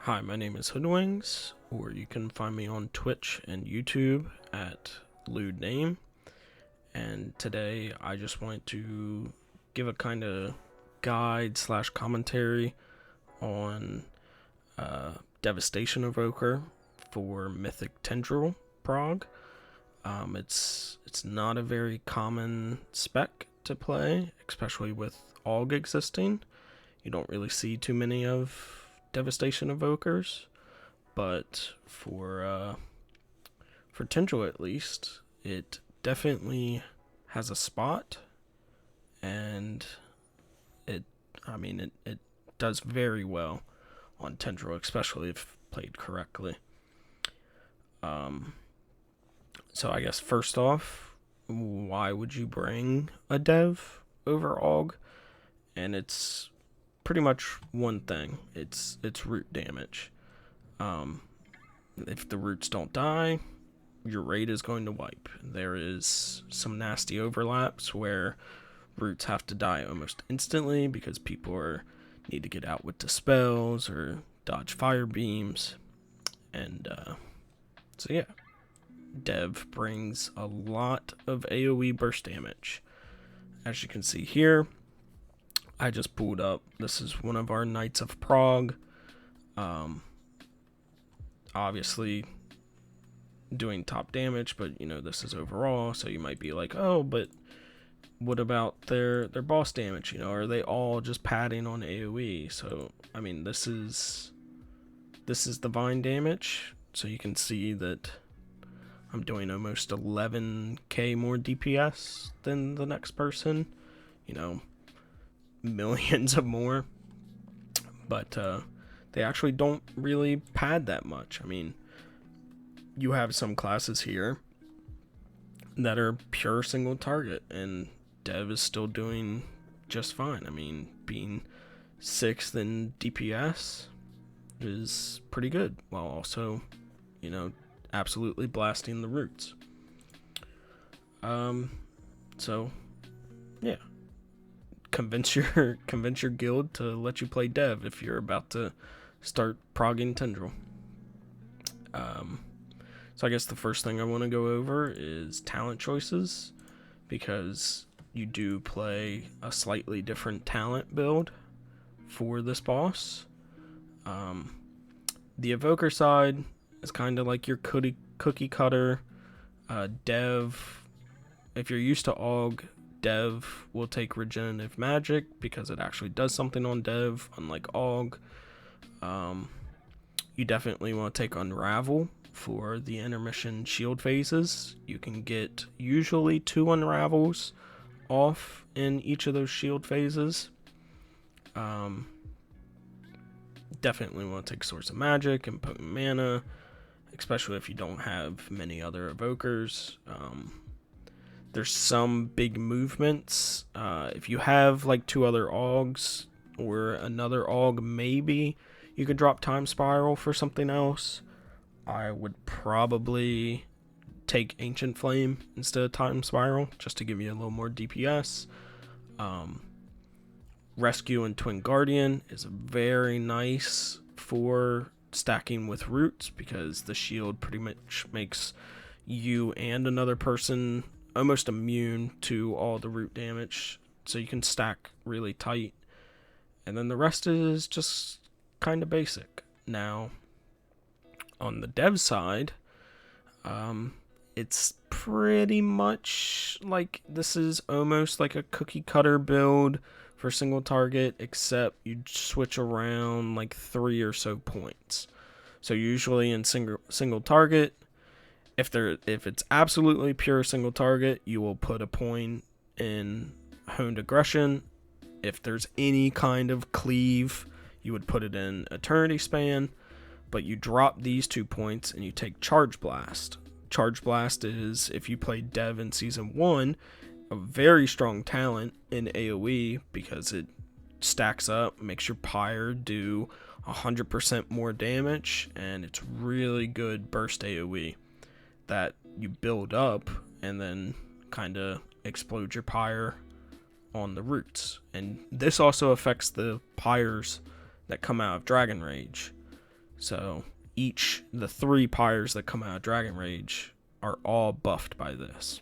Hi, my name is Hoodwings, or you can find me on Twitch and YouTube at Lewd Name. And today I just wanted to give a kind of guide slash commentary on Devastation Evoker for Mythic Tindral prog. It's not a very common spec to play, especially with AUG existing. You don't really see too many of Devastation Evokers, but for Tindral at least, it definitely has a spot, and it does very well on Tindral, especially if played correctly. So I guess first off, why would you bring a dev over AUG? And it's pretty much one thing. It's root damage. If the roots don't die, your raid is going to wipe. There is some nasty overlaps where roots have to die almost instantly because people need to get out with dispels or dodge fire beams. And so yeah, Dev brings a lot of AoE burst damage. As you can see here, I just pulled up. This is one of our Knights of Prague. Obviously doing top damage, but this is overall, so you might be like, oh, but what about their boss damage? Are they all just padding on AoE? So this is divine damage, so you can see that I'm doing almost 11k more DPS than the next person. Millions of more, but they actually don't really pad that much. You have some classes here that are pure single target, and Dev is still doing just fine. Being 6th in DPS is pretty good, while also, absolutely blasting the roots. So, yeah. Convince your guild to let you play Dev if you're about to start progging Tindral. So I guess the first thing I want to go over is talent choices, because you do play a slightly different talent build for this boss. The Evoker side is kind of like your cookie cutter. Dev, if you're used to AUG, Dev will take regenerative magic because it actually does something on Dev, unlike AUG. You definitely want to take Unravel for the intermission shield phases. You can get usually 2 Unravels off in each of those shield phases. Definitely want to take Source of Magic and Potent Mana, especially if you don't have many other Evokers. There's some big movements. If you have like 2 other AUGs or another AUG, maybe you could drop Time Spiral for something else. I would probably take Ancient Flame instead of Time Spiral, just to give you a little more DPS. Rescue and Twin Guardian is very nice for stacking with roots, because the shield pretty much makes you and another person almost immune to all the root damage, so you can stack really tight. And then the rest is just kind of basic. Now, on the dev side, it's pretty much like this is almost like a cookie cutter build for single target, except you switch around like 3 or so points. So usually in single target, if it's absolutely pure single target, you will put a point in Honed Aggression. If there's any kind of cleave, you would put it in Eternity Span. But you drop these 2 points and you take Charge Blast. Charge Blast is, if you played Dev in Season 1, a very strong talent in AoE, because it stacks up, makes your Pyre do 100% more damage, and it's really good burst AoE that you build up and then kind of explode your Pyre on the roots. And this also affects the Pyres that come out of Dragon Rage. So the 3 pyres that come out of Dragon Rage are all buffed by this.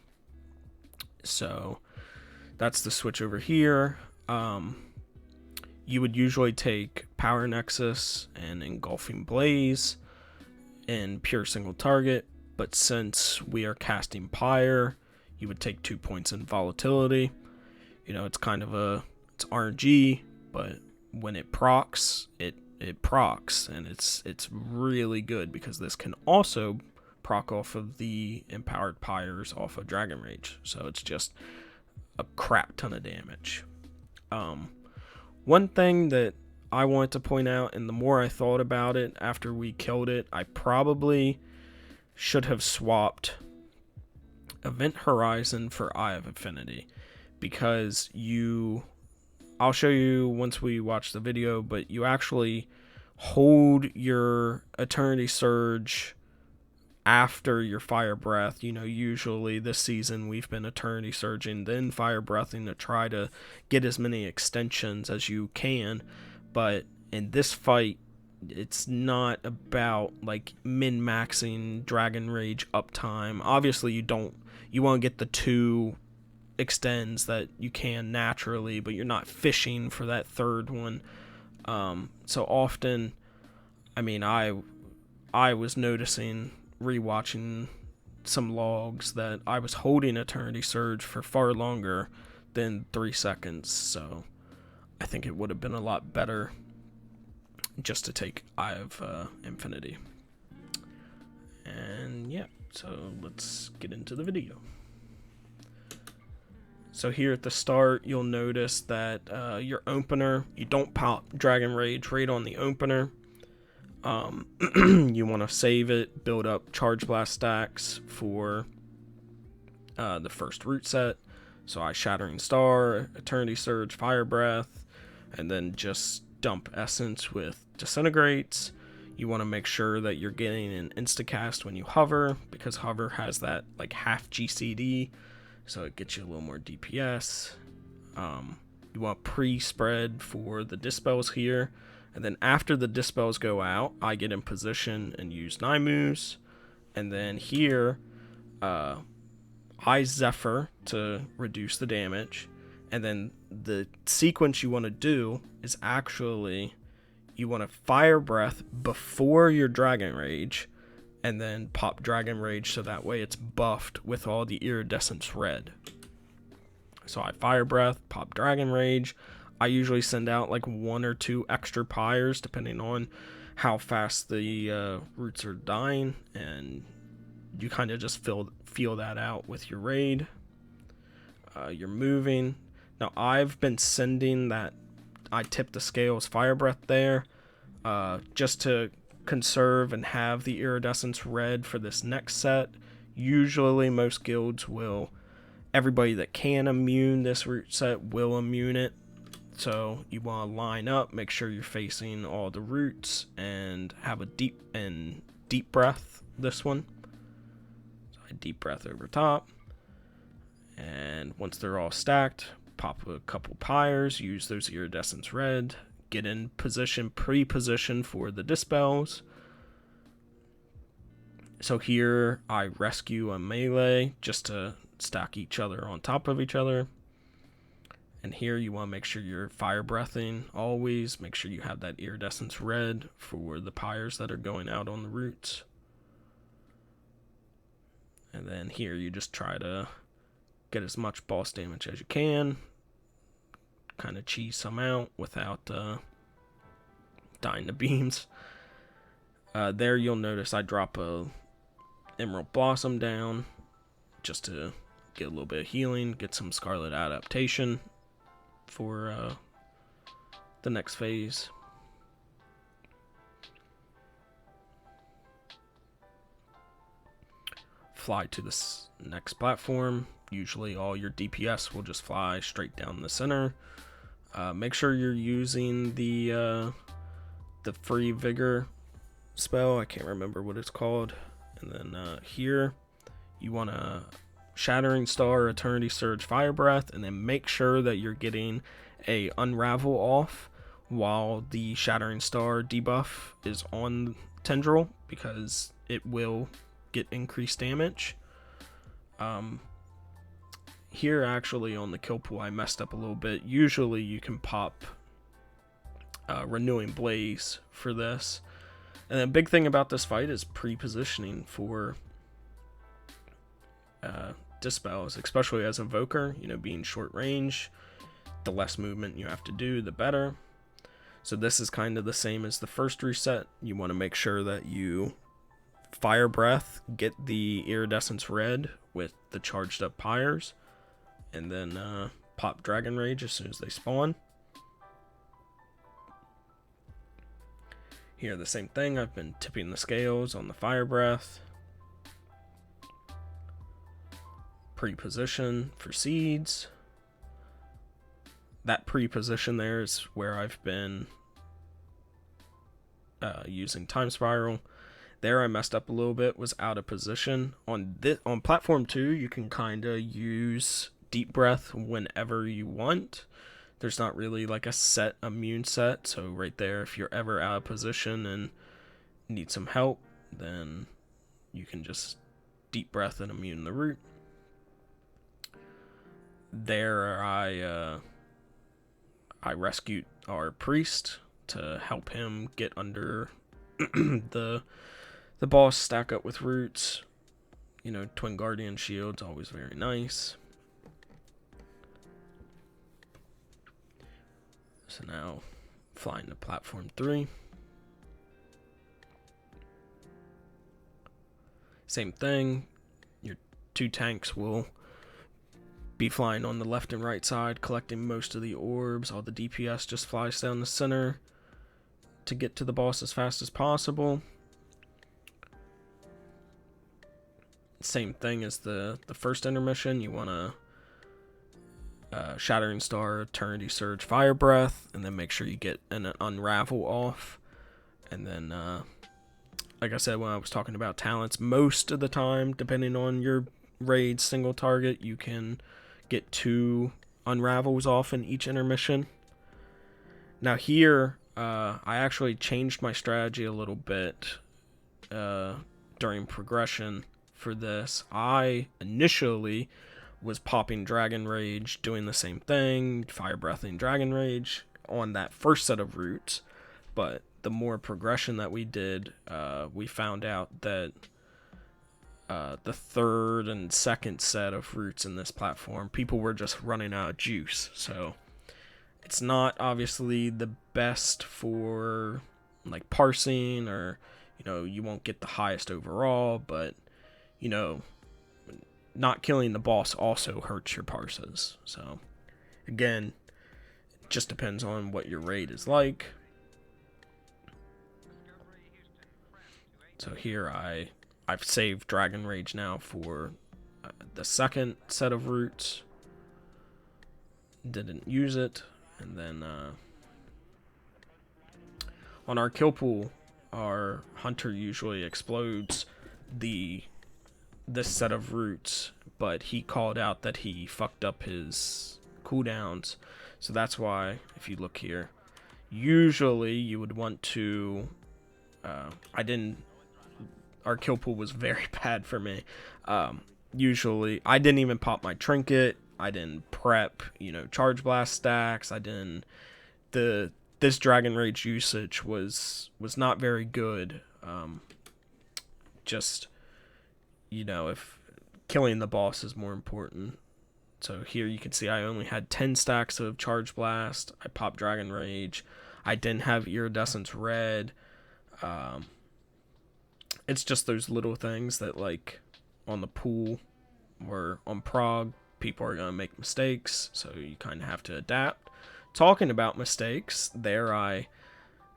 So that's the switch over here. You would usually take Power Nexus and Engulfing Blaze in pure single target, but since we are casting Pyre, you would take 2 points in Volatility. You know, it's kind of it's RNG, but when it procs, it procs, and it's really good because this can also proc off of the empowered pyres off of Dragon Rage, so it's just a crap ton of damage. One thing that I wanted to point out, and the more I thought about it after we killed it, I probably should have swapped Event Horizon for Eye of Affinity, because I'll show you once we watch the video, but you actually hold your Eternity Surge after your Fire Breath. You know, usually this season we've been Eternity Surging, then Fire Breathing to try to get as many extensions as you can. But in this fight, it's not about like min-maxing Dragon Rage uptime. Obviously, you want to get the 2 extends that you can naturally, but you're not fishing for that 3rd one. So often, I mean, I was noticing, rewatching some logs, that I was holding Eternity Surge for far longer than 3 seconds, so I think it would have been a lot better just to take Eye of Infinity. And yeah, so let's get into the video. So here at the start, you'll notice that your opener, you don't pop Dragon Rage right on the opener. You want to save it, build up Charge Blast stacks for the first root set. So I Shattering Star, Eternity Surge, Fire Breath, and then just dump Essence with Disintegrates. You want to make sure that you're getting an instacast when you hover, because hover has that like half GCD, so it gets you a little more DPS. You want pre-spread for the Dispels here, and then after the Dispels go out, I get in position and use Nymus, and then here I Zephyr to reduce the damage, and then the sequence you want to do is actually you want to Fire Breath before your Dragon Rage, and then pop Dragon Rage so that way it's buffed with all the Iridescence red. So I Fire Breath, pop Dragon Rage. I usually send out like 1 or 2 extra pyres depending on how fast the roots are dying, and you kind of just feel that out with your raid. You're moving. Now I've been sending that, I tip the scales Fire Breath there just to conserve and have the Iridescence red for this next set. Usually most guilds will, everybody that can immune this root set will immune it. So you want to line up, make sure you're facing all the roots, and have a deep breath this one. So I deep breath over top, and once they're all stacked, pop a couple pyres, use those Iridescence red, get in position, pre-position for the Dispels. So here I rescue a melee just to stack each other on top of each other. And here you want to make sure you're Fire Breathing always. Make sure you have that Iridescence red for the pyres that are going out on the roots. And then here you just try to get as much boss damage as you can. Kind of cheese some out without dying to beams. There you'll notice I drop a Emerald Blossom down just to get a little bit of healing, get some Scarlet Adaptation for the next phase. Fly to this next platform. Usually all your DPS will just fly straight down the center. Make sure you're using the free Vigor spell. I can't remember what it's called. And then here you want to Shattering Star, Eternity Surge, Fire Breath, and then make sure that you're getting a Unravel off while the Shattering Star debuff is on Tindral because it will get increased damage. Here actually on the kill pool I messed up a little bit. Usually you can pop Renewing Blaze for this. And the big thing about this fight is pre-positioning for dispels, especially as Evoker, you know, being short range. The less movement you have to do, the better. So this is kind of the same as the first reset. You want to make sure that you Fire Breath, get the Iridescence Red with the charged up Pyres, and then pop Dragon Rage as soon as they spawn. Here, the same thing. I've been tipping the scales on the Fire Breath. Pre-position for seeds. That pre-position there is where I've been using Time Spiral. There I messed up a little bit, was out of position. On platform 2, you can kind of use Deep Breath whenever you want. There's not really like a set immune set, so right there, if you're ever out of position and need some help, then you can just Deep Breath and immune the root. There I rescued our priest to help him get under the boss, stack up with roots. You know, Twin Guardian Shield's always very nice. So now, flying to platform 3. Same thing. Your 2 tanks will be flying on the left and right side, collecting most of the orbs. All the DPS just flies down the center to get to the boss as fast as possible. Same thing as the first intermission. You want to Shattering Star, Eternity Surge, Fire Breath, and then make sure you get an Unravel off. And then, like I said when I was talking about talents, most of the time, depending on your raid single target, you can get 2 Unravels off in each intermission. Now here, I actually changed my strategy a little bit during progression for this. I initially was popping Dragon Rage, doing the same thing, Fire Breathing Dragon Rage on that first set of roots, but the more progression that we did, we found out that the third and second set of roots in this platform, people were just running out of juice. So it's not obviously the best for like parsing, or you know, you won't get the highest overall, but you know, not killing the boss also hurts your parses. So again, it just depends on what your raid is like. So here I've saved Dragon Rage now for the second set of roots. Didn't use it. And then on our kill pool, our hunter usually explodes this set of roots, but he called out that he fucked up his cooldowns. So that's why, if you look here, usually you would want to our kill pool was very bad for me. Usually I didn't even pop my trinket, I didn't prep, you know, charge blast stacks, I didn't this Dragon Rage usage was not very good. Just, you know, if killing the boss is more important. So here you can see I only had 10 stacks of Charge Blast. I popped Dragon Rage. I didn't have Iridescence Red. It's just those little things that, like, on the pool or on prog, people are going to make mistakes. So you kind of have to adapt. Talking about mistakes, there I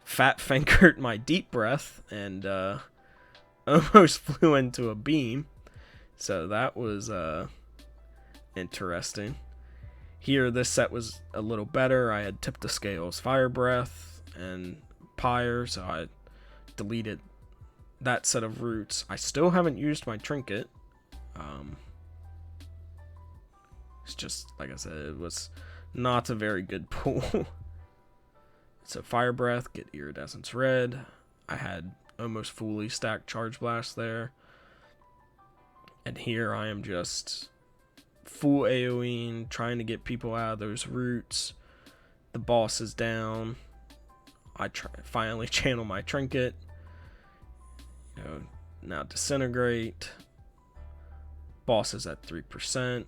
fat fingered my Deep Breath and almost flew into a beam. So that was interesting. Here, this set was a little better. I had tipped the scales, Fire Breath and Pyre, so I deleted that set of roots. I still haven't used my trinket. It's just, like I said, it was not a very good pool. So Fire Breath, get Iridescence Red. I had almost fully stacked Charge Blast there. And here I am just full AoEing, trying to get people out of those roots. The boss is down. I finally channel my trinket. You know, now Disintegrate. Boss is at 3%.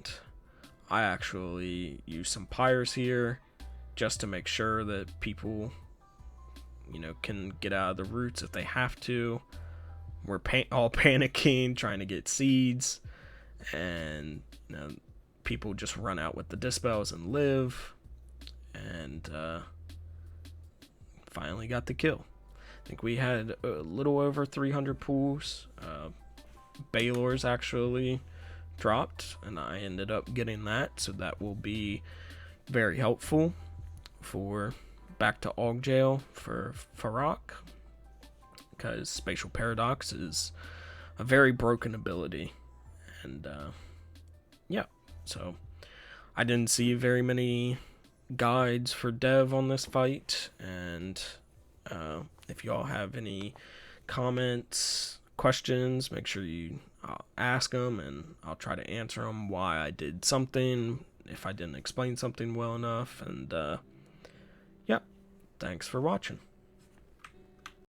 I actually use some Pyres here just to make sure that people, you know, can get out of the roots if they have to. We're all panicking, trying to get seeds, and you know, people just run out with the Dispels and live, and finally got the kill. I think we had a little over 300 pools. Baylor's actually dropped, and I ended up getting that, so that will be very helpful for back to Aug Jail for Farok, because Spatial Paradox is a very broken ability. And yeah, so I didn't see very many guides for dev on this fight, and if y'all have any comments, questions, make sure you ask them, and I'll try to answer them, why I did something, if I didn't explain something well enough. And yeah, thanks for watching.